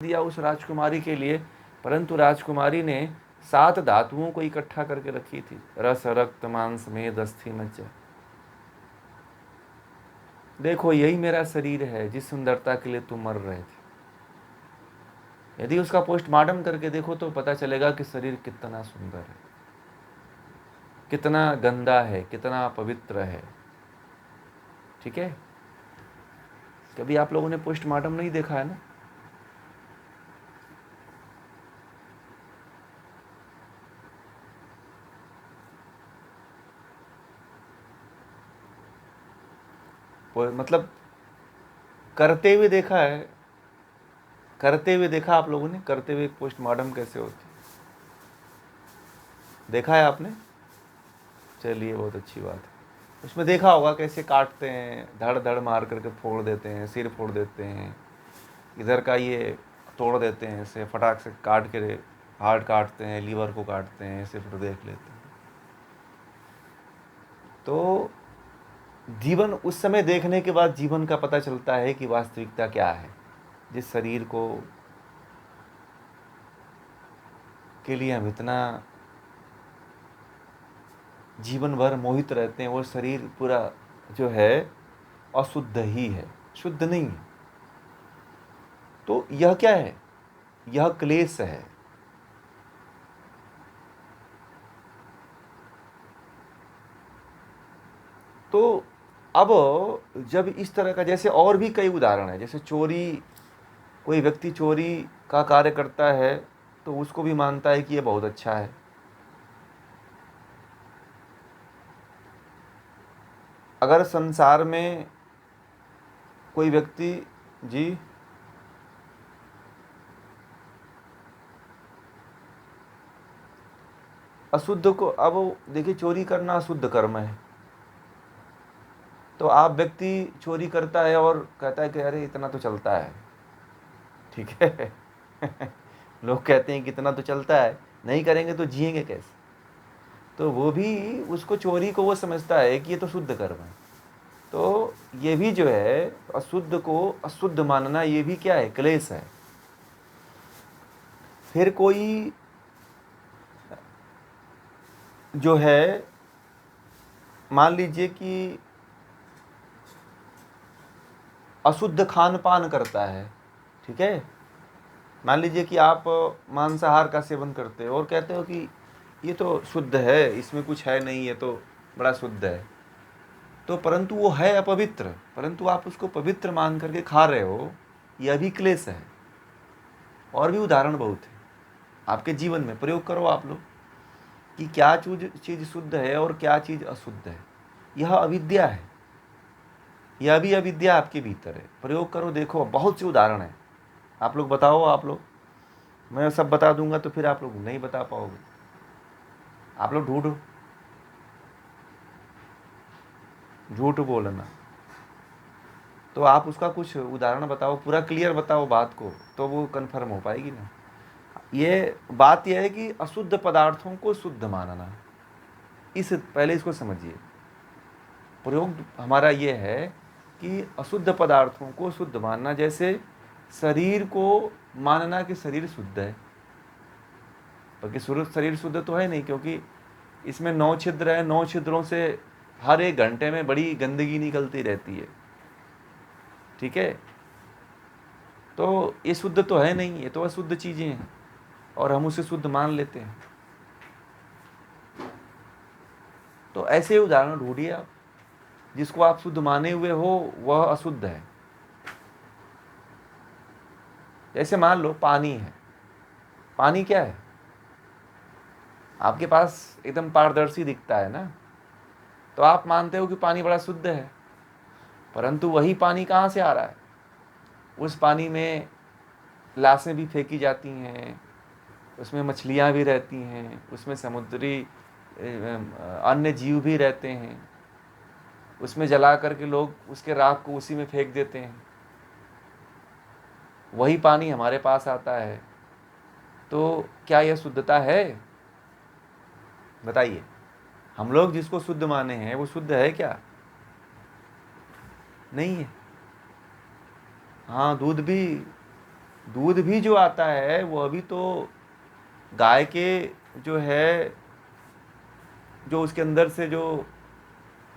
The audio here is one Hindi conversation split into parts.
दिया उस राजकुमारी के लिए, परंतु राजकुमारी ने 7 धातुओं को इकट्ठा करके रखी थी, रस रक्त मांस मेद अस्थि मज्जा। देखो यही मेरा शरीर है जिस सुंदरता के लिए तुम मर रहे थे। यदि उसका पोस्टमार्टम करके देखो तो पता चलेगा कि शरीर कितना सुंदर है, कितना गंदा है, कितना पवित्र है। ठीक है, कभी आप लोगों ने पोस्टमार्टम नहीं देखा है ना? मतलब करते हुए देखा है, करते हुए देखा आप लोगों ने, करते हुए पोस्टमार्टम कैसे होती देखा है आपने? चलिए बहुत अच्छी बात है। उसमें देखा होगा कैसे काटते हैं, धड़ धड़ मार करके फोड़ देते हैं, सिर फोड़ देते हैं, इधर का ये तोड़ देते हैं, इसे फटाक से काट के हार्ट काटते हैं, लीवर को काटते हैं, इसे फिर देख लेते हैं। तो जीवन उस समय देखने के बाद जीवन का पता चलता है कि वास्तविकता क्या है। जिस शरीर को के लिए हम इतना जीवन भर मोहित रहते हैं, वो शरीर पूरा जो है अशुद्ध ही है, शुद्ध नहीं है। तो यह क्या है? यह क्लेश है। तो अब जब इस तरह का, जैसे और भी कई उदाहरण है, जैसे चोरी, कोई व्यक्ति चोरी का कार्य करता है तो उसको भी मानता है कि यह बहुत अच्छा है। अगर संसार में कोई व्यक्ति, जी, अशुद्ध को, अब देखिए चोरी करना अशुद्ध कर्म है, तो आप व्यक्ति चोरी करता है और कहता है कि अरे इतना तो चलता है, ठीक है। लोग कहते हैं कि इतना तो चलता है, नहीं करेंगे तो जिएंगे कैसे? तो वो भी, उसको चोरी को वो समझता है कि ये तो शुद्ध कर्म है। तो ये भी जो है अशुद्ध को अशुद्ध मानना, ये भी क्या है? क्लेश है। फिर कोई जो है, मान लीजिए कि अशुद्ध खान पान करता है, ठीक है, मान लीजिए कि आप मांसाहार का सेवन करते हो और कहते हो कि ये तो शुद्ध है, इसमें कुछ है नहीं, ये तो बड़ा शुद्ध है, तो परंतु वो है अपवित्र, परंतु आप उसको पवित्र मान करके खा रहे हो, यह भी क्लेश है। और भी उदाहरण बहुत है, आपके जीवन में प्रयोग करो आप लोग कि क्या चीज़ शुद्ध है और क्या चीज़ अशुद्ध है। यह अविद्या है, यह भी अविद्या आपके भीतर है। प्रयोग करो, देखो बहुत से उदाहरण हैं। आप लोग बताओ, आप लोग, मैं सब बता दूंगा तो फिर आप लोग नहीं बता पाओगे। आप लोग ढूंढो, झूठ बोलना, तो आप उसका कुछ उदाहरण बताओ, पूरा क्लियर बताओ बात को, तो वो कन्फर्म हो पाएगी ना। ये बात यह है कि अशुद्ध पदार्थों को शुद्ध मानना, इस पहले इसको समझिए। प्रयोग हमारा ये है कि अशुद्ध पदार्थों को शुद्ध मानना, जैसे शरीर को मानना कि शरीर शुद्ध है, बल्कि शरीर शुद्ध तो है नहीं, क्योंकि इसमें 9 छिद्र है, 9 छिद्रों से हर एक घंटे में बड़ी गंदगी निकलती रहती है, ठीक है। तो ये शुद्ध तो है नहीं, ये तो अशुद्ध चीज़ें हैं और हम उसे शुद्ध मान लेते हैं। तो ऐसे उदाहरण ढूंढिए आप, जिसको आप शुद्ध माने हुए हो वह अशुद्ध है। जैसे मान लो पानी है, पानी क्या है? आपके पास एकदम पारदर्शी दिखता है ना, तो आप मानते हो कि पानी बड़ा शुद्ध है, परंतु वही पानी कहाँ से आ रहा है? उस पानी में लाशें भी फेंकी जाती हैं, उसमें मछलियाँ भी रहती हैं, उसमें समुद्री अन्य जीव भी रहते हैं, उसमें जला करके लोग उसके राख को उसी में फेंक देते हैं, वही पानी हमारे पास आता है। तो क्या यह शुद्धता है? बताइए, हम लोग जिसको शुद्ध माने हैं वो शुद्ध है क्या? नहीं है। हाँ, दूध भी दूध भी जो आता है वो अभी तो गाय के जो है, जो उसके अंदर से जो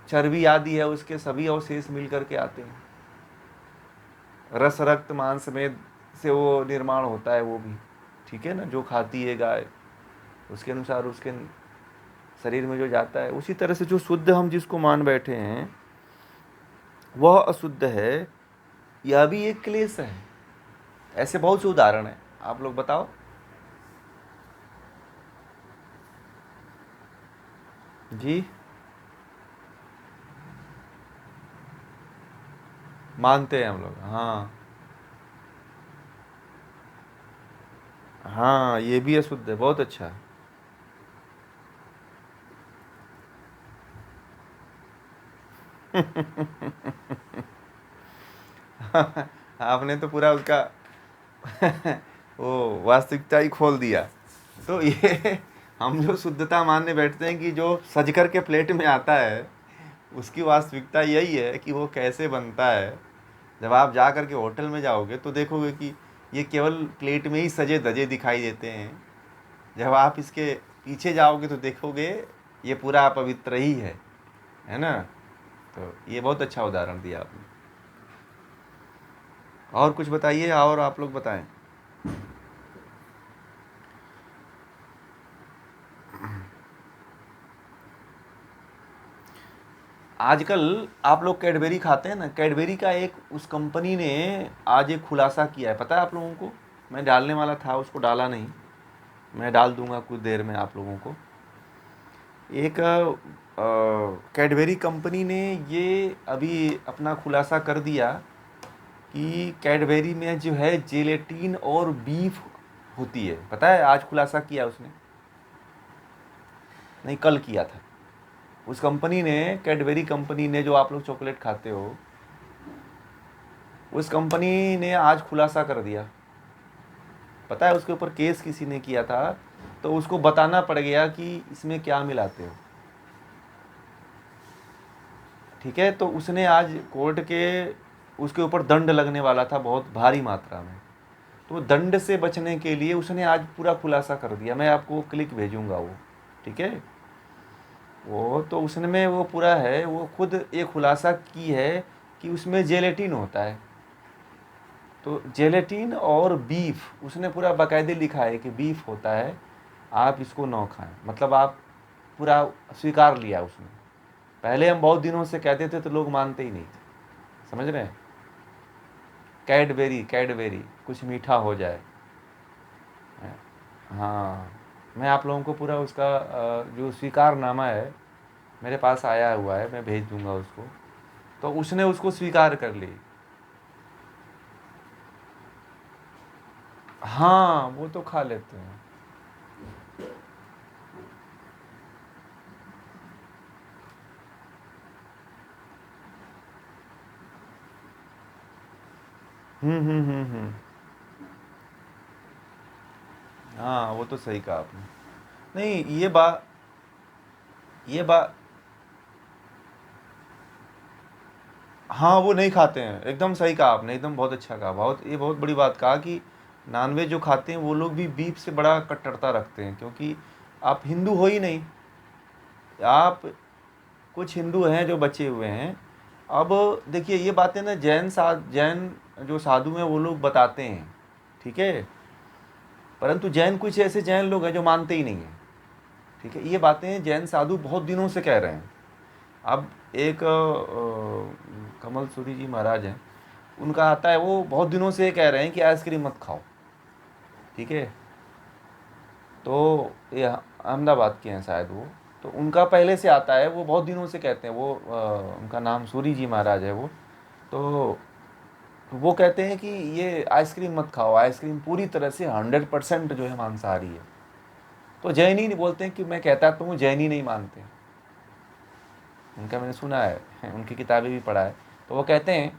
चर्बी आदि है उसके सभी अवशेष मिल करके आते हैं। रस रक्त मांस में से वो निर्माण होता है वो भी, ठीक है ना, जो खाती है गाय उसके अनुसार उसके शरीर में जो जाता है। उसी तरह से जो शुद्ध हम जिसको मान बैठे हैं वह अशुद्ध है, यह भी एक क्लेश है। ऐसे बहुत से उदाहरण हैं, आप लोग बताओ। जी, मानते हैं हम लोग, हाँ। हाँ, ये भी अशुद्ध है, बहुत अच्छा। आपने तो पूरा उसका वो वास्तविकता ही खोल दिया। तो ये हम जो शुद्धता मानने बैठते हैं कि जो सज कर के प्लेट में आता है उसकी वास्तविकता यही है कि वो कैसे बनता है। जब आप जा कर के होटल में जाओगे तो देखोगे कि ये केवल प्लेट में ही सजे धजे दिखाई देते हैं। जब आप इसके पीछे जाओगे तो देखोगे ये पूरा पवित्र ही है ना। तो ये बहुत अच्छा उदाहरण दिया आपने। और कुछ बताइए, और आप लोग बताएं। आजकल आप लोग कैडबेरी खाते हैं ना, कैडबेरी का एक उस कंपनी ने आज एक खुलासा किया है, पता है आप लोगों को? मैं डालने वाला था, उसको डाला नहीं, मैं डाल दूंगा कुछ देर में आप लोगों को। एक कैडबेरी कंपनी ने ये अभी अपना खुलासा कर दिया कि कैडबेरी में जो है जेलेटिन और बीफ होती है, पता है? आज खुलासा किया उसने, नहीं कल किया था। उस कंपनी ने, कैडबेरी कंपनी ने, जो आप लोग चॉकलेट खाते हो, उस कंपनी ने आज खुलासा कर दिया। पता है उसके ऊपर केस किसी ने किया था, तो उसको बताना पड़ गया कि इसमें क्या मिलाते हो, ठीक है। तो उसने आज कोर्ट के, उसके ऊपर दंड लगने वाला था बहुत भारी मात्रा में, तो दंड से बचने के लिए उसने आज पूरा खुलासा कर दिया। मैं आपको क्लिक भेजूंगा वो, ठीक है। वो तो उसने में वो पूरा है, वो खुद एक खुलासा की है कि उसमें जेलेटिन होता है। तो जेलेटिन और बीफ उसने पूरा बाकायदे लिखा है कि बीफ होता है, आप इसको ना खाएं, मतलब आप पूरा स्वीकार लिया उसने। पहले हम बहुत दिनों से कहते थे तो लोग मानते ही नहीं थे, समझ रहे हैं? कैडबेरी, कैडबेरी कुछ मीठा हो जाए। हाँ, मैं आप लोगों को पूरा उसका जो स्वीकारनामा है मेरे पास आया हुआ है, मैं भेज दूंगा उसको। तो उसने उसको स्वीकार कर ली। हाँ, वो तो खा लेते हैं। हम्म। हाँ, वो तो सही कहा आपने। नहीं, ये बात, हाँ वो नहीं खाते हैं, एकदम सही कहा आपने, एकदम बहुत अच्छा कहा, बहुत, ये बहुत बड़ी बात कहा कि नॉनवेज जो खाते हैं वो लोग भी बीफ से बड़ा कट्टरता रखते हैं, क्योंकि आप हिंदू हो ही नहीं। आप कुछ हिंदू हैं जो बचे हुए हैं। अब देखिए ये बातें ना जैन जो साधु हैं वो लोग बताते हैं, ठीक है। परंतु जैन, कुछ ऐसे जैन लोग हैं जो मानते ही नहीं हैं, ठीक है। ये बातें जैन साधु बहुत दिनों से कह रहे हैं। अब एक कमल सूरी जी महाराज हैं, उनका आता है, वो बहुत दिनों से कह रहे हैं कि आइसक्रीम मत खाओ, ठीक है। तो ये अहमदाबाद के हैं शायद वो। तो उनका पहले से आता है, वो बहुत दिनों से कहते हैं, वो उनका नाम सूरी जी महाराज है वो। तो वो कहते हैं कि ये आइसक्रीम मत खाओ, आइसक्रीम पूरी तरह से 100% जो है मांसाहारी है। तो जैन ही नहीं बोलते हैं कि मैं कहता तो हूँ, जैन ही नहीं मानते। उनका मैंने सुना है, उनकी किताबें भी पढ़ा है। तो वो कहते हैं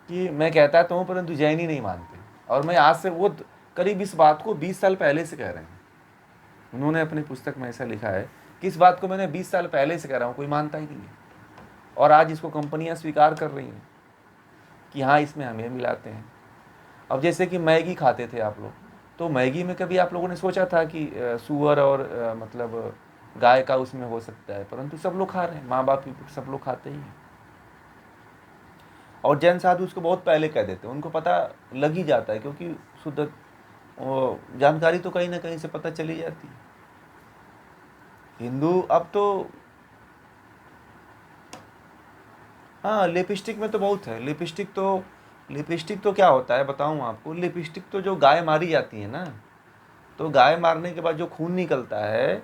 कि मैं कहता तो हूँ परंतु जैन ही नहीं मानते। और मैं आज से, वो करीब इस बात को 20 साल पहले से कह रहे हैं। उन्होंने अपनी पुस्तक में ऐसा लिखा है कि इस बात को मैंने 20 साल पहले से कह रहा हूँ, कोई मानता ही नहीं है। और आज इसको कंपनियां स्वीकार कर रही हैं कि हाँ इसमें हमें मिलाते हैं। अब जैसे कि मैगी खाते थे आप लोग, तो मैगी में कभी आप लोगों ने सोचा था कि सूअर और मतलब गाय का उसमें हो सकता है, परंतु सब लोग खा रहे हैं, माँ बाप भी सब लोग खाते ही हैं। और जैन साधु उसको बहुत पहले कह देते हैं, उनको पता लग ही जाता है, क्योंकि शुद्ध जानकारी तो कहीं ना कहीं से पता चली जाती है। हिंदू अब तो, हाँ लिपस्टिक में तो बहुत है। लिपस्टिक तो क्या होता है बताऊँ आपको। लिपस्टिक तो जो गाय मारी जाती है ना, तो गाय मारने के बाद जो खून निकलता है,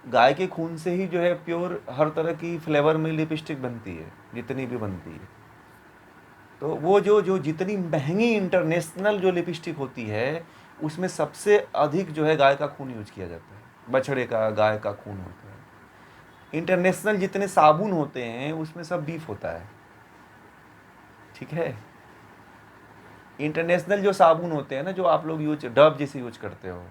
गाय के खून से ही जो है प्योर हर तरह की फ्लेवर में लिपस्टिक बनती है, जितनी भी बनती है। तो वो जो जो जितनी महंगी इंटरनेशनल जो लिपस्टिक होती है, उसमें सबसे अधिक जो है गाय का खून यूज किया जाता है, बछड़े का, गाय का खून होता है। इंटरनेशनल जितने साबुन होते हैं उसमें सब बीफ होता है, ठीक है। इंटरनेशनल जो साबुन होते हैं ना, जो आप लोग डब जैसे यूज करते हो,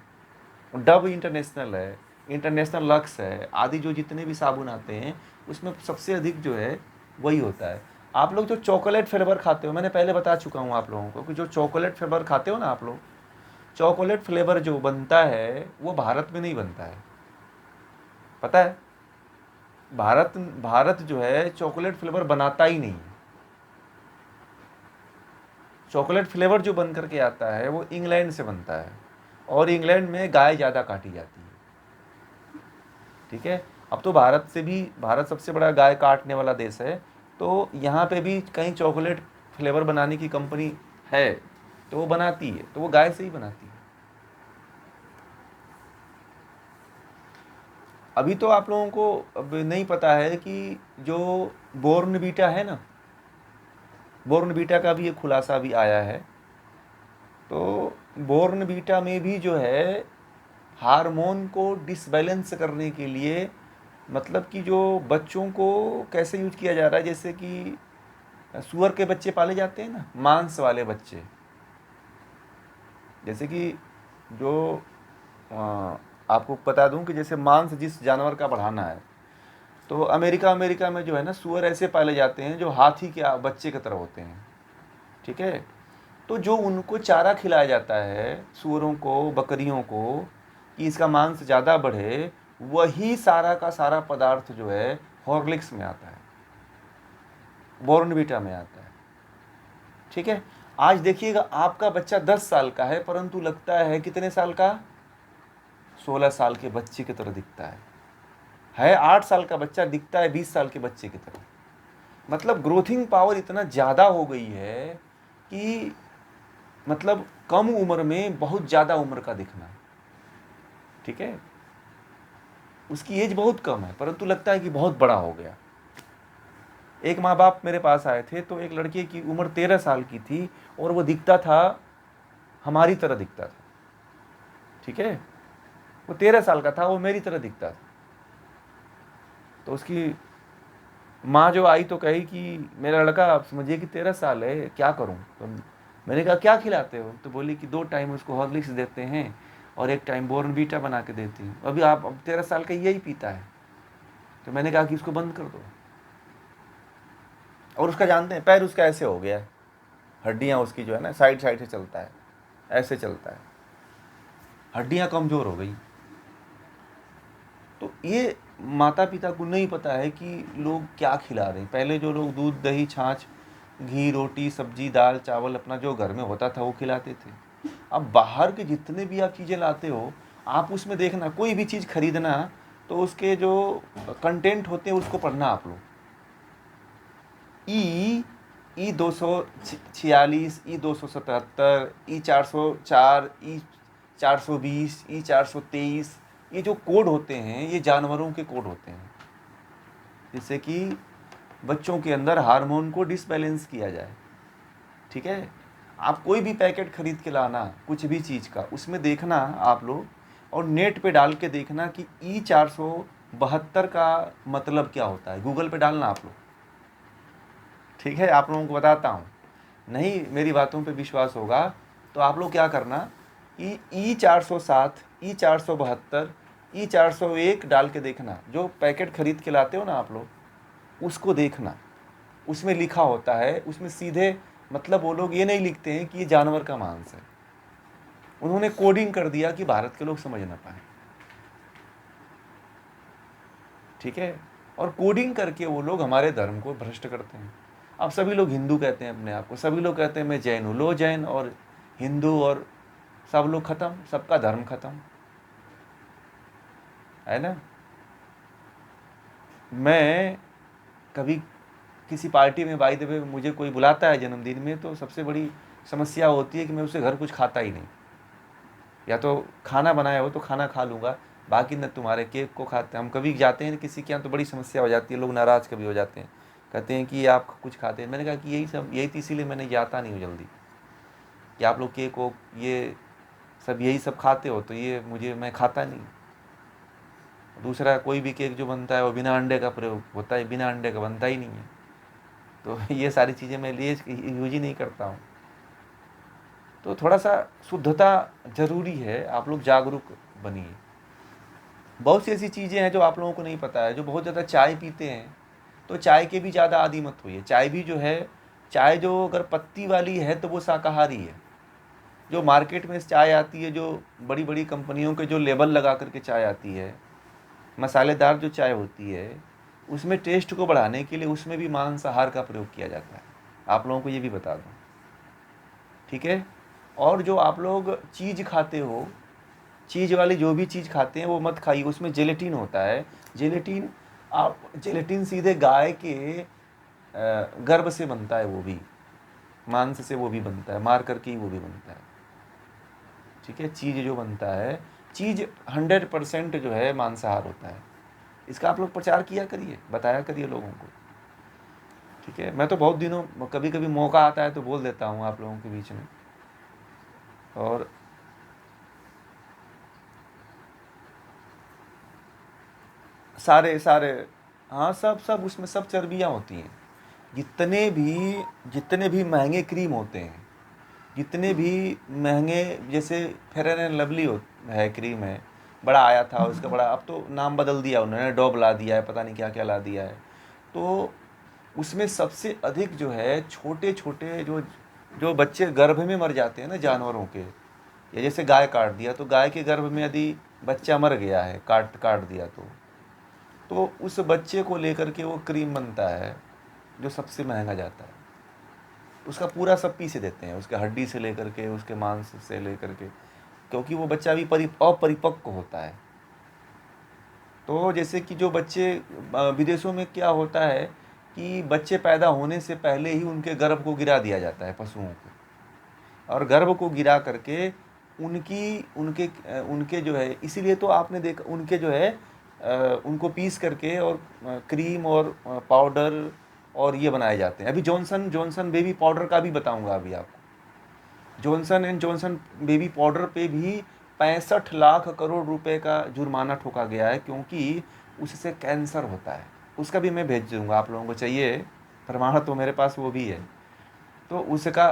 डब इंटरनेशनल है, इंटरनेशनल लक्स है, आदि जो जितने भी साबुन आते हैं उसमें सबसे अधिक जो है वही होता है। आप लोग जो चॉकलेट फ्लेवर खाते हो, मैंने पहले बता चुका हूँ आप लोगों को कि जो चॉकलेट फ्लेवर खाते हो ना आप लोग, चॉकलेट फ्लेवर जो बनता है वो भारत में नहीं बनता है, पता है। भारत भारत जो है चॉकलेट फ्लेवर बनाता ही नहीं है। चॉकलेट फ्लेवर जो बन करके आता है वो इंग्लैंड से बनता है, और इंग्लैंड में गाय ज़्यादा काटी जाती है, ठीक है। अब तो भारत सबसे बड़ा गाय काटने वाला देश है, तो यहाँ पे भी कहीं चॉकलेट फ्लेवर बनाने की कंपनी है, तो वो बनाती है, तो वो गाय से ही बनाती है। अभी तो आप लोगों को अब नहीं पता है कि जो बोर्नवीटा है ना, बोर्नवीटा का भी एक खुलासा अभी आया है। तो बोर्नवीटा में भी जो है हार्मोन को डिसबैलेंस करने के लिए, मतलब कि जो बच्चों को कैसे यूज किया जा रहा है, जैसे कि सुअर के बच्चे पाले जाते हैं ना, मांस वाले बच्चे, जैसे कि जो आपको बता दूं कि जैसे मांस जिस जानवर का बढ़ाना है, तो अमेरिका में जो है ना सुअर ऐसे पाले जाते हैं जो हाथी के बच्चे की तरह होते हैं, ठीक है। तो जो उनको चारा खिलाया जाता है सुअरों को, बकरियों को, कि इसका मांस ज़्यादा बढ़े, वही सारा का सारा पदार्थ जो है हॉर्लिक्स में आता है, बॉर्नवीटा में आता है, ठीक है। आज देखिएगा आपका बच्चा 10 साल का है, परंतु लगता है कितने साल का, 16 साल के बच्चे की तरह दिखता है 8 साल का बच्चा दिखता है 20 साल के बच्चे की तरह। मतलब ग्रोथिंग पावर इतना ज़्यादा हो गई है कि मतलब कम उम्र में बहुत ज़्यादा उम्र का दिखना, ठीक है। उसकी एज बहुत कम है, परंतु लगता है कि बहुत बड़ा हो गया। एक माँ बाप मेरे पास आए थे, तो एक लड़के की उम्र 13 साल की थी, और वो दिखता था हमारी तरह दिखता था, ठीक है। वो 13 साल का था, वो मेरी तरह दिखता था। तो उसकी माँ जो आई तो कही कि मेरा लड़का, आप समझिए कि 13 साल है, क्या करूँ। तो मैंने कहा क्या खिलाते हो, तो बोली कि 2 टाइम उसको हॉर्लिक्स देते हैं और 1 टाइम बॉर्नवीटा बना के देती हूँ। अभी आप, अब 13 साल का यही पीता है। तो मैंने कहा कि इसको बंद कर दो। और उसका जानते हैं, पैर उसका ऐसे हो गया है, हड्डियाँ उसकी जो है ना साइड साइड से चलता है, ऐसे चलता है, हड्डियाँ कमज़ोर हो गई। तो ये माता पिता को नहीं पता है कि लोग क्या खिला रहे हैं। पहले जो लोग दूध, दही, छाछ, घी, रोटी, सब्जी, दाल, चावल अपना जो घर में होता था वो खिलाते थे। अब बाहर के जितने भी आप चीज़ें लाते हो, आप उसमें देखना, कोई भी चीज़ खरीदना तो उसके जो कंटेंट होते हैं उसको पढ़ना आप लोग। ई 246, ई 277, ई 404, ई 420, ई 423, ये जो कोड होते हैं ये जानवरों के कोड होते हैं, जिससे कि बच्चों के अंदर हार्मोन को डिसबैलेंस किया जाए, ठीक है। आप कोई भी पैकेट खरीद के लाना कुछ भी चीज़ का, उसमें देखना आप लोग, और नेट पे डाल के देखना कि ई 472 का मतलब क्या होता है, गूगल पे डालना आप लोग, ठीक है। आप लोगों को बताता हूँ, नहीं मेरी बातों पे विश्वास होगा तो आप लोग क्या करना कि ई 407, ई 472, ई 401 डाल के देखना, जो पैकेट खरीद के लाते हो ना आप लोग, उसको देखना, उसमें लिखा होता है, उसमें सीधे मतलब वो लोग ये नहीं लिखते हैं कि ये जानवर का मांस है, उन्होंने कोडिंग कर दिया कि भारत के लोग समझ ना पाए, ठीक है। और कोडिंग करके वो लोग हमारे धर्म को भ्रष्ट करते हैं। अब सभी लोग हिंदू कहते हैं अपने आप को, सभी लोग कहते हैं मैं जैन हूँ, लो जैन और हिंदू और सब लोग खत्म, सबका धर्म खत्म, है ना। मैं कभी किसी पार्टी में बाय द वे मुझे कोई बुलाता है जन्मदिन में, तो सबसे बड़ी समस्या होती है कि मैं उससे घर कुछ खाता ही नहीं, या तो खाना बनाया हो तो खाना खा लूँगा, बाकी न तुम्हारे केक को खाते हैं। हम कभी जाते हैं किसी के यहाँ तो बड़ी समस्या हो जाती है, लोग नाराज़ कभी हो जाते हैं, कहते हैं कि आप कुछ खाते हैं। मैंने कहा कि यही तो इसीलिए मैंने जाता नहीं हूँ जल्दी, कि आप लोग केक वो ये सब यही सब खाते हो, तो ये मैं खाता नहीं। दूसरा, कोई भी केक जो बनता है वो बिना अंडे का प्रयोग होता है, बिना अंडे का बनता ही नहीं है। तो ये सारी चीज़ें मैं यूज ही नहीं करता हूँ। तो थोड़ा सा शुद्धता ज़रूरी है, आप लोग जागरूक बनिए। बहुत सी ऐसी चीज़ें हैं जो आप लोगों को नहीं पता है, जो बहुत ज़्यादा चाय पीते हैं, तो चाय के भी ज़्यादा आदी मत होइए। चाय भी जो है, चाय जो अगर पत्ती वाली है तो वो शाकाहारी है। जो मार्केट में चाय आती है, जो बड़ी बड़ी कंपनियों के जो लेबल लगा करके चाय आती है, मसालेदार जो चाय होती है, उसमें टेस्ट को बढ़ाने के लिए उसमें भी मांसाहार का प्रयोग किया जाता है। आप लोगों को ये भी बता दूँ, ठीक है। और जो आप लोग चीज़ खाते हो, चीज़ वाली जो भी चीज़ खाते हैं वो मत खाइए, उसमें जेलेटिन होता है। जेलेटिन, आप जेलेटिन सीधे गाय के गर्भ से बनता है, वो भी मांस से वो भी बनता है, मार करके ही वो भी बनता है, ठीक है। चीज़ जो बनता है, चीज़ 100% जो है मांसाहार होता है। इसका आप लोग प्रचार किया करिए, बताया करिए लोगों को, ठीक है। मैं तो बहुत दिनों, कभी कभी मौका आता है तो बोल देता हूँ आप लोगों के बीच में। और सारे सारे, हाँ, सब सब उसमें सब चर्बियाँ होती हैं। जितने भी महंगे क्रीम होते हैं, जितने भी महंगे, जैसे फेयर एंड लवली है, क्रीम है, बड़ा आया था उसका, बड़ा, अब तो नाम बदल दिया उन्होंने, डॉब ला दिया है, पता नहीं क्या क्या ला दिया है। तो उसमें सबसे अधिक जो है छोटे छोटे जो जो बच्चे गर्भ में मर जाते हैं ना जानवरों के, या जैसे गाय काट दिया, तो गाय के गर्भ में यदि बच्चा मर गया है, काट काट दिया, तो उस बच्चे को लेकर के वो क्रीम बनता है जो सबसे महंगा जाता है। उसका पूरा सब पीस देते हैं, उसके हड्डी से लेकर के, उसके मांस से लेकर के, क्योंकि वो बच्चा अभी अपरिपक्व होता है। तो जैसे कि जो बच्चे, विदेशों में क्या होता है कि बच्चे पैदा होने से पहले ही उनके गर्भ को गिरा दिया जाता है पशुओं को, और गर्भ को गिरा करके उनकी उनके उनके जो है, इसीलिए तो आपने देखा उनके जो है उनको पीस करके और क्रीम और पाउडर और ये बनाए जाते हैं। अभी जॉनसन जॉनसन बेबी पाउडर का भी बताऊंगा अभी आपको। Johnson and Johnson baby powder पे भी 65 लाख करोड़ रुपए का जुर्माना ठोका गया है, क्योंकि उससे कैंसर होता है। उसका भी मैं भेज दूंगा, आप लोगों को चाहिए प्रमाण तो मेरे पास वो भी है, तो उसका,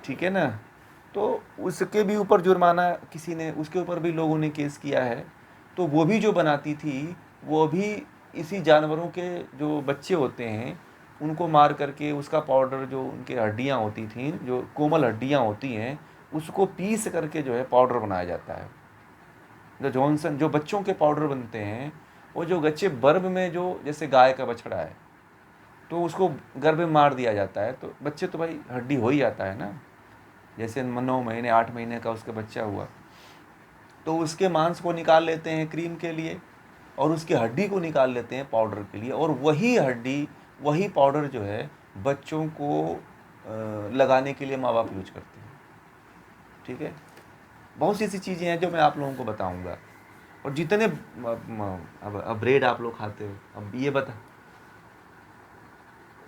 ठीक है ना। तो उसके भी ऊपर जुर्माना किसी ने, उसके ऊपर भी लोगों ने केस किया है। तो वो भी जो बनाती थी, वो भी इसी जानवरों के जो बच्चे होते हैं उनको मार करके, उसका पाउडर, जो उनके हड्डियाँ होती थी, जो कोमल हड्डियाँ होती हैं, उसको पीस करके जो है पाउडर बनाया जाता है। जो जॉनसन, जो बच्चों के पाउडर बनते हैं, वो जो बच्चे गर्भ में, जो जैसे गाय का बछड़ा है तो उसको गर्भ में मार दिया जाता है, तो बच्चे तो भाई हड्डी हो ही जाता है ना। जैसे 9 महीने 8 महीने का उसका बच्चा हुआ, तो उसके मांस को निकाल लेते हैं क्रीम के लिए, और उसकी हड्डी को निकाल लेते हैं पाउडर के लिए, और वही हड्डी, वही पाउडर जो है बच्चों को लगाने के लिए माँ बाप यूज करते हैं, ठीक है। बहुत सी ऐसी चीज़ें हैं जो मैं आप लोगों को बताऊंगा। और जितने अब ब्रेड आप लोग खाते हो, अब ये बता,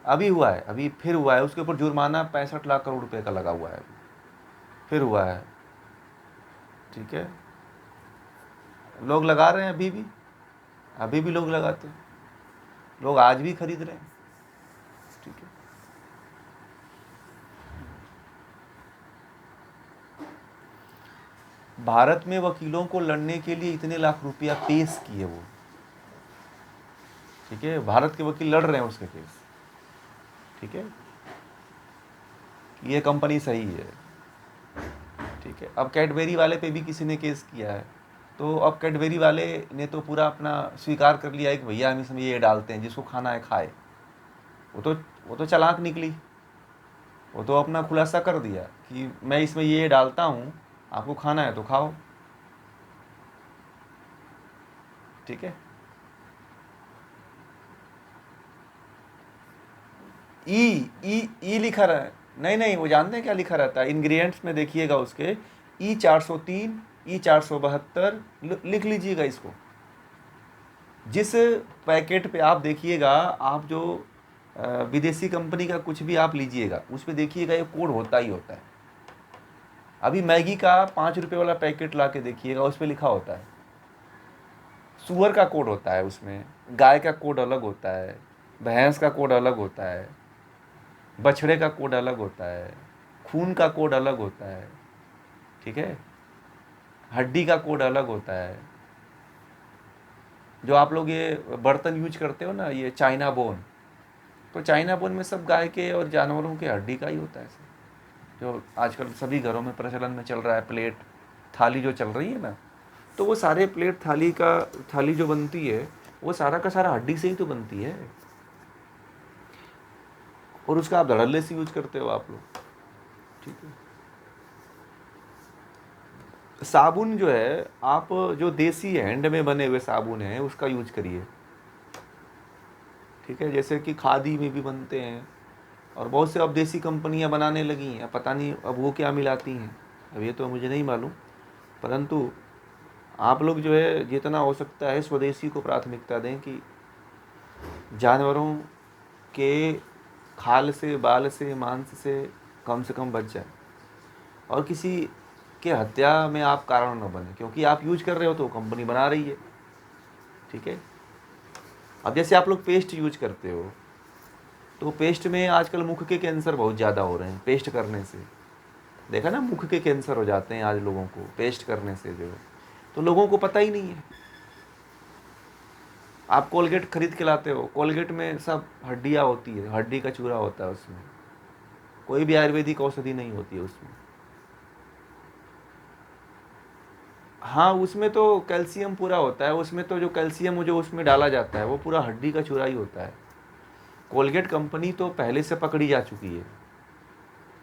अभी हुआ है, अभी फिर हुआ है, उसके ऊपर जुर्माना 65 लाख करोड़ रुपए का लगा हुआ है, फिर हुआ है, ठीक है। लोग लगा रहे हैं अभी भी लोग लगाते हैं, लोग आज भी खरीद रहे हैं, ठीक है। भारत में वकीलों को लड़ने के लिए इतने लाख रुपया पेश किए वो, ठीक है। भारत के वकील लड़ रहे हैं उसके केस, ठीक है। ये कंपनी सही है, ठीक है। अब कैडबेरी वाले पे भी किसी ने केस किया है, तो अब कैडबेरी वाले ने तो पूरा अपना स्वीकार कर लिया है कि भैया हम इसमें ये डालते हैं, जिसको खाना है खाए। वो तो चालाक निकली, वो तो अपना खुलासा कर दिया कि मैं इसमें ये डालता हूँ, आपको खाना है तो खाओ, ठीक है। ई ई ई लिखा रहा है, नहीं नहीं, वो जानते हैं क्या लिखा रहता है इंग्रेडिएंट्स में, देखिएगा उसके E403 E472 लिख लीजिएगा इसको। जिस पैकेट पे आप देखिएगा, आप जो विदेशी कंपनी का कुछ भी आप लीजिएगा, उस पर देखिएगा ये कोड होता ही होता है। अभी मैगी का 5 रुपये वाला पैकेट ला के देखिएगा, उस पर लिखा होता है, सुअर का कोड होता है उसमें, गाय का कोड अलग होता है, भैंस का कोड अलग होता है, बछड़े का कोड अलग होता है, खून का कोड अलग होता है, ठीक है, हड्डी का कोड अलग होता है। जो आप लोग ये बर्तन यूज करते हो ना, ये चाइना बोन, तो चाइना बोन में सब गाय के और जानवरों के हड्डी का ही होता है सर। जो आजकल सभी घरों में प्रचलन में चल रहा है, प्लेट थाली जो चल रही है ना, तो वो सारे प्लेट थाली जो बनती है, वो सारा का सारा हड्डी से ही तो बनती है, और उसका आप धड़ल्ले से यूज करते हो आप लोग, ठीक है। साबुन जो है, आप जो देसी हैंड में बने हुए साबुन हैं उसका यूज करिए, ठीक है। जैसे कि खादी में भी बनते हैं, और बहुत से अब देसी कंपनियां बनाने लगी हैं, पता नहीं अब वो क्या मिलाती हैं, अब ये तो मुझे नहीं मालूम। परंतु आप लोग जो है जितना हो सकता है स्वदेशी को प्राथमिकता दें, कि जानवरों के खाल से, बाल से, मांस से कम बच जाए, और किसी के हत्या में आप कारण न बने, क्योंकि आप यूज कर रहे हो तो कंपनी बना रही है, ठीक है। अब जैसे आप लोग पेस्ट यूज करते हो, तो पेस्ट में आजकल मुख के कैंसर बहुत ज़्यादा हो रहे हैं पेस्ट करने से, देखा ना, मुख के कैंसर हो जाते हैं आज लोगों को पेस्ट करने से, जो तो लोगों को पता ही नहीं है। आप कोलगेट खरीद के लाते हो, कोलगेट में सब हड्डियाँ होती है, हड्डी का चूरा होता है उसमें, कोई भी आयुर्वेदिक औषधि नहीं होती है उसमें। हाँ, उसमें तो कैल्शियम पूरा होता है, उसमें तो जो कैल्शियम जो उसमें डाला जाता है वो पूरा हड्डी का चूरा ही होता है। कोलगेट कंपनी तो पहले से पकड़ी जा चुकी है,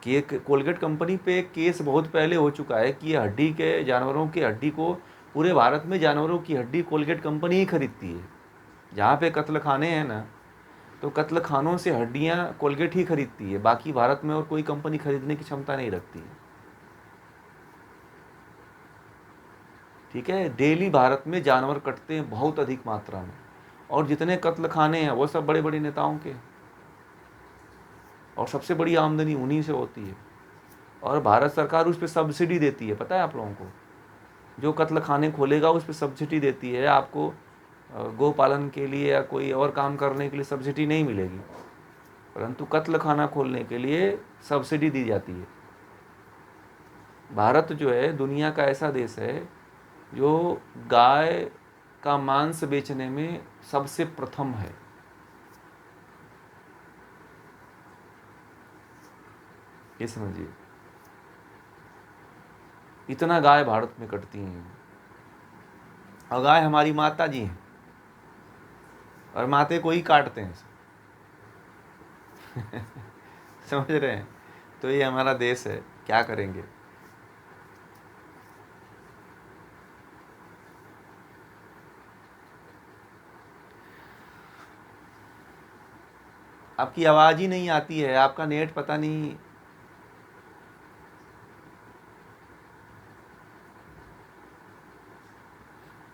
कि एक कोलगेट कंपनी पे केस बहुत पहले हो चुका है कि ये हड्डी के, जानवरों की हड्डी को, पूरे भारत में जानवरों की हड्डी कोलगेट कंपनी ही खरीदती है। जहाँ पे कत्ल खाने हैं ना, तो कत्ल खानों से हड्डियाँ कोलगेट ही खरीदती है, बाकी भारत में और कोई कंपनी खरीदने की क्षमता नहीं रखती है, ठीक है। डेली भारत में जानवर कटते हैं बहुत अधिक मात्रा में, और जितने कत्ल खाने हैं वो सब बड़े बड़े नेताओं के, और सबसे बड़ी आमदनी उन्हीं से होती है, और भारत सरकार उस पर सब्सिडी देती है, पता है आप लोगों को। जो कत्ल खाने खोलेगा उस पर सब्सिडी देती है, आपको गौ पालन के लिए या कोई और काम करने के लिए सब्सिडी नहीं मिलेगी, परंतु कत्ल खाना खोलने के लिए सब्सिडी दी जाती है। भारत जो है दुनिया का ऐसा देश है जो गाय का मांस बेचने में सबसे प्रथम है। ये समझिए, इतना गाय भारत में कटती हैं, और गाय हमारी माता जी हैं, और माते को ही काटते हैं समझ रहे हैं। तो ये हमारा देश है, क्या करेंगे। आपकी आवाज़ ही नहीं आती है, आपका नेट पता नहीं।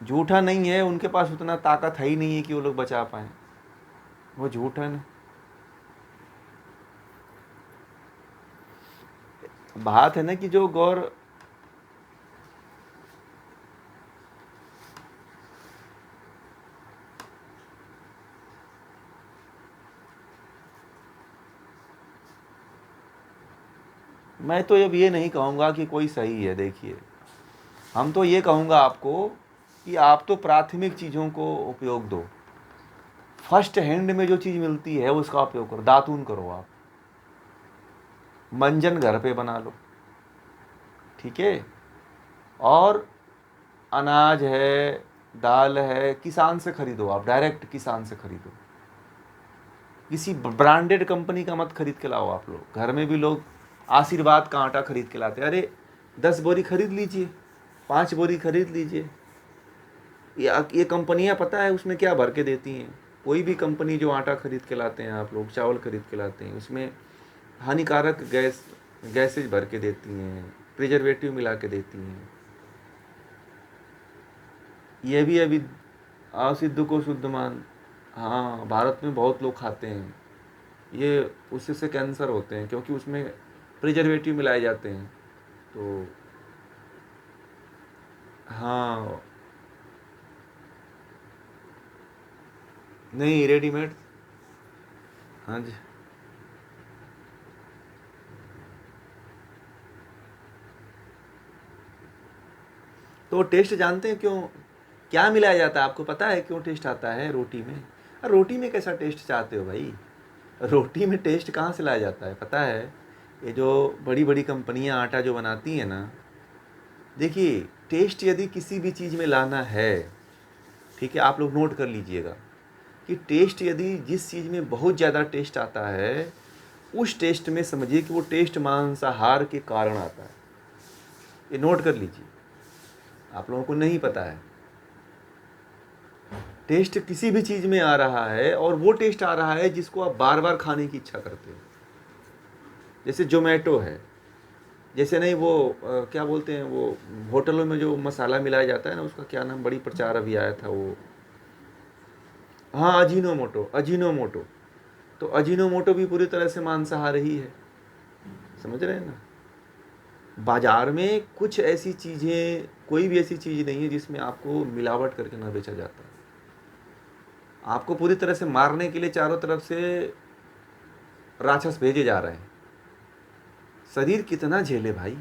झूठा नहीं है, उनके पास उतना ताकत है ही नहीं है कि वो लोग बचा पाए, वो झूठ है ना। बात है ना कि जो गौर, मैं तो अब ये नहीं कहूँगा कि कोई सही है। देखिए, हम तो ये कहूँगा आपको कि आप तो प्राथमिक चीज़ों को उपयोग दो, फर्स्ट हैंड में जो चीज़ मिलती है उसका उपयोग करो, दातून करो आप। मंजन घर पे बना लो, ठीक है। और अनाज है, दाल है, किसान से खरीदो, आप डायरेक्ट किसान से खरीदो, किसी ब्रांडेड कंपनी का मत खरीद के लाओ। आप लोग घर में भी लोग आशीर्वाद का आटा खरीद के लाते हैं, अरे 10 बोरी खरीद लीजिए, 5 बोरी खरीद लीजिए। ये कंपनियां पता है उसमें क्या भर के देती हैं। कोई भी कंपनी जो आटा खरीद के लाते हैं, आप लोग चावल खरीद के लाते हैं, उसमें हानिकारक गैसेज भर के देती हैं, प्रिजर्वेटिव मिला के देती हैं। ये भी अभी असिद्ध को शुद्ध मान, हाँ भारत में बहुत लोग खाते हैं ये, उससे से कैंसर होते हैं क्योंकि उसमें प्रिजर्वेटिव मिलाए जाते हैं। तो हाँ, नहीं रेडीमेड, हाँ जी। तो टेस्ट जानते हैं क्यों, क्या मिलाया जाता है, आपको पता है क्यों टेस्ट आता है रोटी में? रोटी में कैसा टेस्ट चाहते हो भाई? रोटी में टेस्ट कहाँ से लाया जाता है पता है? ये जो बड़ी बड़ी कंपनियां आटा जो बनाती हैं ना, देखिए टेस्ट यदि किसी भी चीज़ में लाना है, ठीक है, आप लोग नोट कर लीजिएगा कि टेस्ट यदि जिस चीज़ में बहुत ज़्यादा टेस्ट आता है, उस टेस्ट में समझिए कि वो टेस्ट मांसाहार के कारण आता है। ये नोट कर लीजिए, आप लोगों को नहीं पता है। टेस्ट किसी भी चीज़ में आ रहा है और वो टेस्ट आ रहा है जिसको आप बार बार खाने की इच्छा करते हो। जैसे जोमेटो है, जैसे नहीं वो क्या बोलते हैं वो होटलों में जो मसाला मिलाया जाता है ना, उसका क्या नाम, बड़ी प्रचार अभी आया था वो, हाँ अजीनोमोटो, अजीनोमोटो। तो अजीनोमोटो भी पूरी तरह से मांसाहार ही है, समझ रहे हैं ना। बाजार में कुछ ऐसी चीज़ें, कोई भी ऐसी चीज़ नहीं है जिसमें आपको मिलावट करके ना बेचा जाता है। आपको पूरी तरह से मारने के लिए चारों तरफ से राक्षस भेजे जा रहे हैं। शरीर कितना झेले भाई।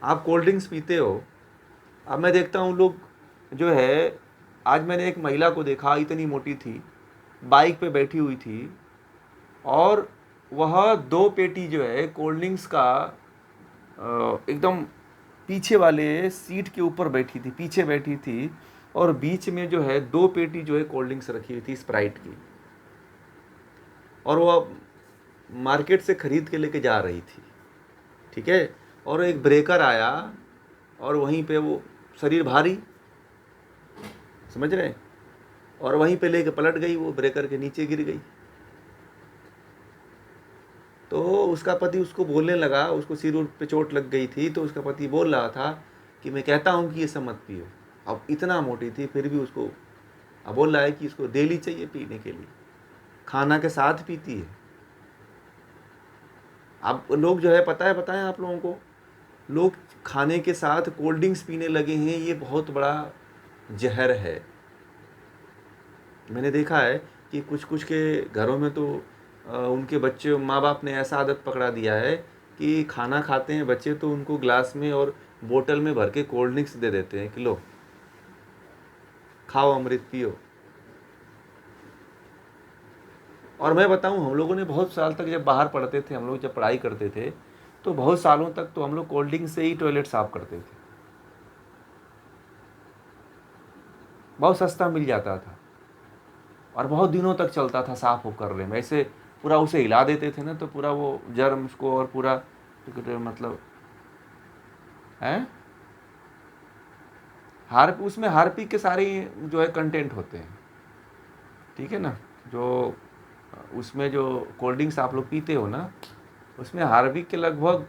आप कोल्ड ड्रिंक्स पीते हो, अब मैं देखता हूँ लोग जो है, आज मैंने एक महिला को देखा, इतनी मोटी थी, बाइक पे बैठी हुई थी, और वह 2 पेटी जो है कोल्ड ड्रिंक्स का एकदम पीछे वाले सीट के ऊपर बैठी थी, पीछे बैठी थी, और बीच में जो है 2 पेटी जो है कोल्ड ड्रिंक्स रखी हुई थी स्प्राइट की, और वह मार्केट से खरीद के लेके जा रही थी, ठीक है। और एक ब्रेकर आया और वहीं पे वो शरीर भारी, समझ रहे हैं, और वहीं पे लेके पलट गई, वो ब्रेकर के नीचे गिर गई। तो उसका पति उसको बोलने लगा, उसको सिर पे चोट लग गई थी, तो उसका पति बोल रहा था कि मैं कहता हूँ कि ये सब मत पियो। अब इतना मोटी थी फिर भी उसको अब बोल रहा है कि इसको डेली चाहिए पीने के लिए, खाना के साथ पीती है। अब लोग जो है, पता है बताएं आप लोगों को, लोग खाने के साथ कोल्ड ड्रिंक्स पीने लगे हैं, ये बहुत बड़ा जहर है। मैंने देखा है कि कुछ कुछ के घरों में तो उनके बच्चे, माँ बाप ने ऐसा आदत पकड़ा दिया है कि खाना खाते हैं बच्चे तो उनको ग्लास में और बोतल में भर के कोल्ड ड्रिंक्स दे देते हैं कि लो खाओ अमृत पियो। और मैं बताऊं, हम लोगों ने बहुत साल तक जब बाहर पढ़ते थे, हम लोग जब पढ़ाई करते थे, तो बहुत सालों तक तो हम लोग कोल्ड ड्रिंक से ही टॉयलेट साफ करते थे, बहुत सस्ता मिल जाता था और बहुत दिनों तक चलता था साफ हो करने में। ऐसे पूरा उसे हिला देते थे ना, तो पूरा वो जर्म्स को और पूरा मतलब है उसमें हार्पिक के सारे जो है कंटेंट होते हैं, ठीक है ना। जो उसमें जो कोल्ड ड्रिंक्स आप लोग पीते हो ना, उसमें हार्पिक के लगभग,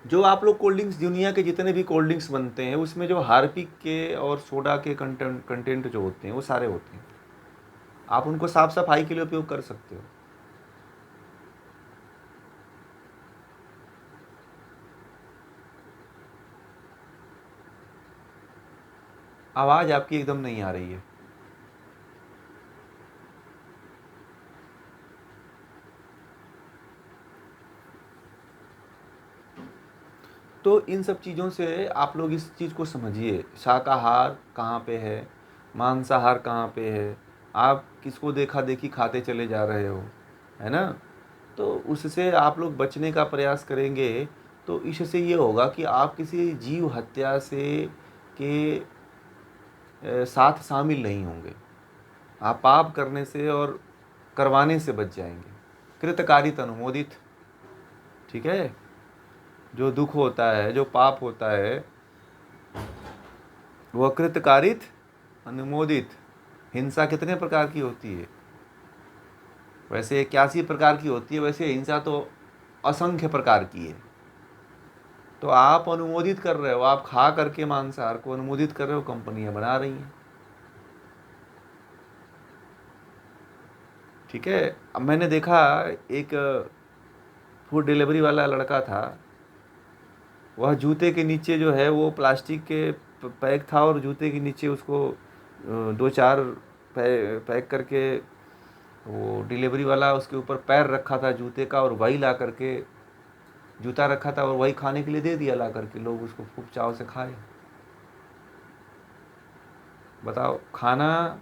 जो आप लोग कोल्ड ड्रिंक्स, दुनिया के जितने भी कोल्ड ड्रिंक्स बनते हैं उसमें जो हार्पिक के और सोडा के कंटेंट जो होते हैं वो सारे होते हैं। आप उनको साफ सफाई के लिए उपयोग कर सकते हो। आवाज़ आपकी एकदम नहीं आ रही है। तो इन सब चीज़ों से आप लोग इस चीज़ को समझिए, शाकाहार कहाँ पे है, मांसाहार कहाँ पे है, आप किसको देखा देखी खाते चले जा रहे हो, है ना। तो उससे आप लोग बचने का प्रयास करेंगे तो इससे ये होगा कि आप किसी जीव हत्या से के साथ शामिल नहीं होंगे। आप पाप करने से और करवाने से बच जाएंगे। कृतकारित अनुमोदित, ठीक है। जो दुख होता है, जो पाप होता है, वह कृतकारित अनुमोदित। हिंसा कितने प्रकार की होती है? वैसे 81 प्रकार की होती है, वैसे हिंसा तो असंख्य प्रकार की है। तो आप अनुमोदित कर रहे हो, आप खा करके मांसाहार को अनुमोदित कर रहे हो, कंपनियां बना रही हैं, ठीक है। अब मैंने देखा एक फूड डिलीवरी वाला लड़का था, वह जूते के नीचे जो है वो प्लास्टिक के पैक था और जूते के नीचे उसको 2-4 पैक करके वो डिलीवरी वाला उसके ऊपर पैर रखा था जूते का और वही ला करके जूता रखा था और वही खाने के लिए दे दिया ला करके। लोग उसको खूब चाव से खाए। बताओ, खाना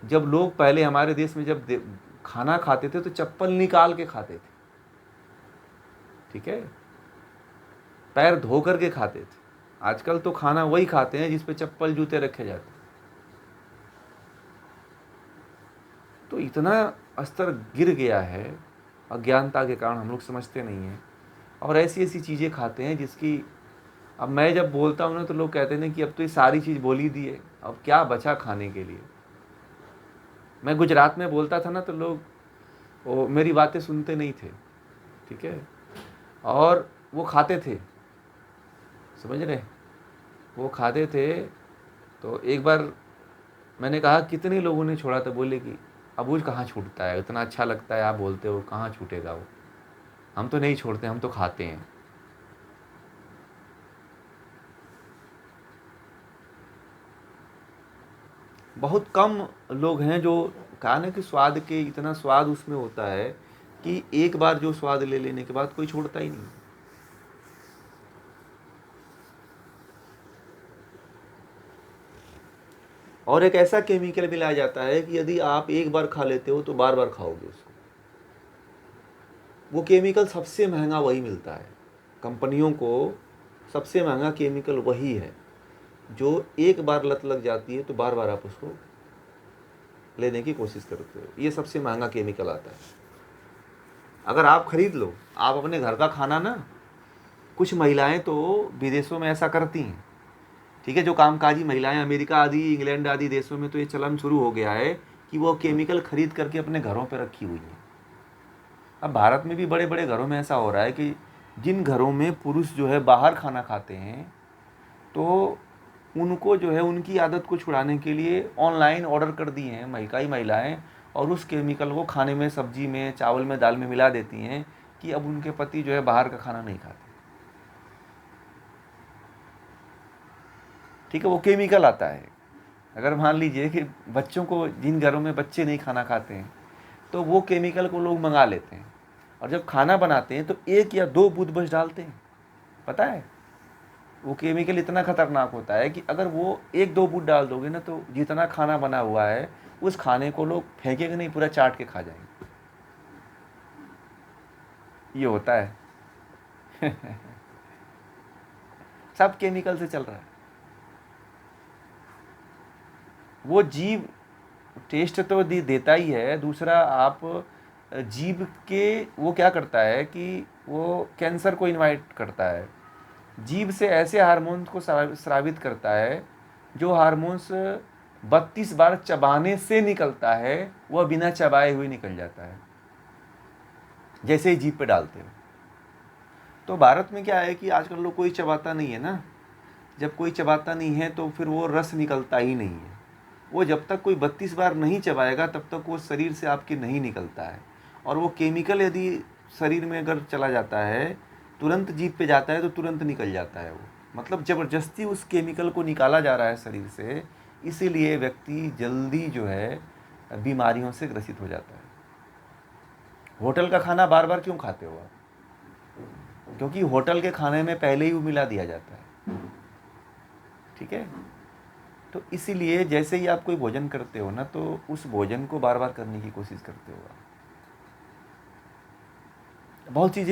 जब लोग पहले हमारे देश में जब खाना खाते थे तो चप्पल निकाल के खाते थे, ठीक है, पैर धो करके खाते थे। आजकल तो खाना वही खाते हैं जिस पे चप्पल जूते रखे जाते हैं। तो इतना स्तर गिर गया है अज्ञानता के कारण, हम लोग समझते नहीं हैं और ऐसी ऐसी चीज़ें खाते हैं जिसकी, अब मैं जब बोलता हूँ ना तो लोग कहते हैं ना कि अब तो ये सारी चीज़ बोल ही दी है, अब क्या बचा खाने के लिए। मैं गुजरात में बोलता था ना तो लोग वो मेरी बातें सुनते नहीं थे, ठीक है, और वो खाते थे, समझ रहे, वो खाते थे। तो एक बार मैंने कहा कितने लोगों ने छोड़ा, तो बोले कि अबूझ कहाँ छूटता है, इतना अच्छा लगता है आप बोलते हो, कहाँ छूटेगा वो, हम तो नहीं छोड़ते, हम तो खाते हैं। बहुत कम लोग हैं जो, कहा ना कि स्वाद के इतना स्वाद उसमें होता है कि एक बार जो स्वाद ले लेने के बाद कोई छोड़ता ही नहीं। और एक ऐसा केमिकल मिलाया जाता है कि यदि आप एक बार खा लेते हो तो बार बार खाओगे उसको। वो केमिकल सबसे महंगा वही मिलता है, कंपनियों को सबसे महंगा केमिकल वही है जो एक बार लत लग जाती है तो बार बार आप उसको लेने की कोशिश करते हो। ये सबसे महंगा केमिकल आता है। अगर आप खरीद लो, आप अपने घर का खाना ना, कुछ महिलाएं तो विदेशों में ऐसा करती हैं, ठीक है, जो कामकाजी महिलाएं, अमेरिका आदि इंग्लैंड आदि देशों में तो ये चलन शुरू हो गया है कि वो केमिकल खरीद करके अपने घरों पर रखी हुई है। अब भारत में भी बड़े बड़े घरों में ऐसा हो रहा है कि जिन घरों में पुरुष जो है बाहर खाना खाते हैं तो उनको जो है उनकी आदत को छुड़ाने के लिए ऑनलाइन ऑर्डर कर दिए हैं कई महिलाएं, और उस केमिकल को खाने में, सब्जी में, चावल में, दाल में मिला देती हैं कि अब उनके पति जो है बाहर का खाना नहीं खाते, ठीक है। वो केमिकल आता है। अगर मान लीजिए कि बच्चों को, जिन घरों में बच्चे नहीं खाना खाते हैं तो वो केमिकल को लोग मंगा लेते हैं और जब खाना बनाते हैं तो 1 या 2 बूंद बस डालते हैं। पता है, वो केमिकल इतना खतरनाक होता है कि अगर वो 1-2 बूंद डाल दोगे ना तो जितना खाना बना हुआ है उस खाने को लोग फेंकेंगे नहीं, पूरा चाट के खा जाएंगे। ये होता है सब केमिकल से चल रहा है। वो जीव टेस्ट तो देता ही है, दूसरा आप जीव के, वो क्या करता है कि वो कैंसर को इनवाइट करता है, जीव से ऐसे हार्मोन्स को स्रावित करता है जो हार्मोन्स 32 बार चबाने से निकलता है, वह बिना चबाए हुए निकल जाता है जैसे ही जीभ पे डालते हो। तो भारत में क्या है कि आजकल लोग कोई चबाता नहीं है ना, जब कोई चबाता नहीं है तो फिर वो रस निकलता ही नहीं है। वो जब तक कोई 32 बार नहीं चबाएगा तब तक वो शरीर से आपके नहीं निकलता है। और वो केमिकल यदि शरीर में अगर चला जाता है, तुरंत जीभ पे जाता है तो तुरंत निकल जाता है वो, मतलब ज़बरदस्ती उस केमिकल को निकाला जा रहा है शरीर से, इसीलिए व्यक्ति जल्दी जो है बीमारियों से ग्रसित हो जाता है। होटल का खाना बार बार क्यों खाते हो आप? क्योंकि होटल के खाने में पहले ही वो मिला दिया जाता है, ठीक है। तो इसीलिए जैसे ही आप कोई भोजन करते हो ना, तो उस भोजन को बार बार करने की कोशिश करते हो आप। बहुत चीज़ें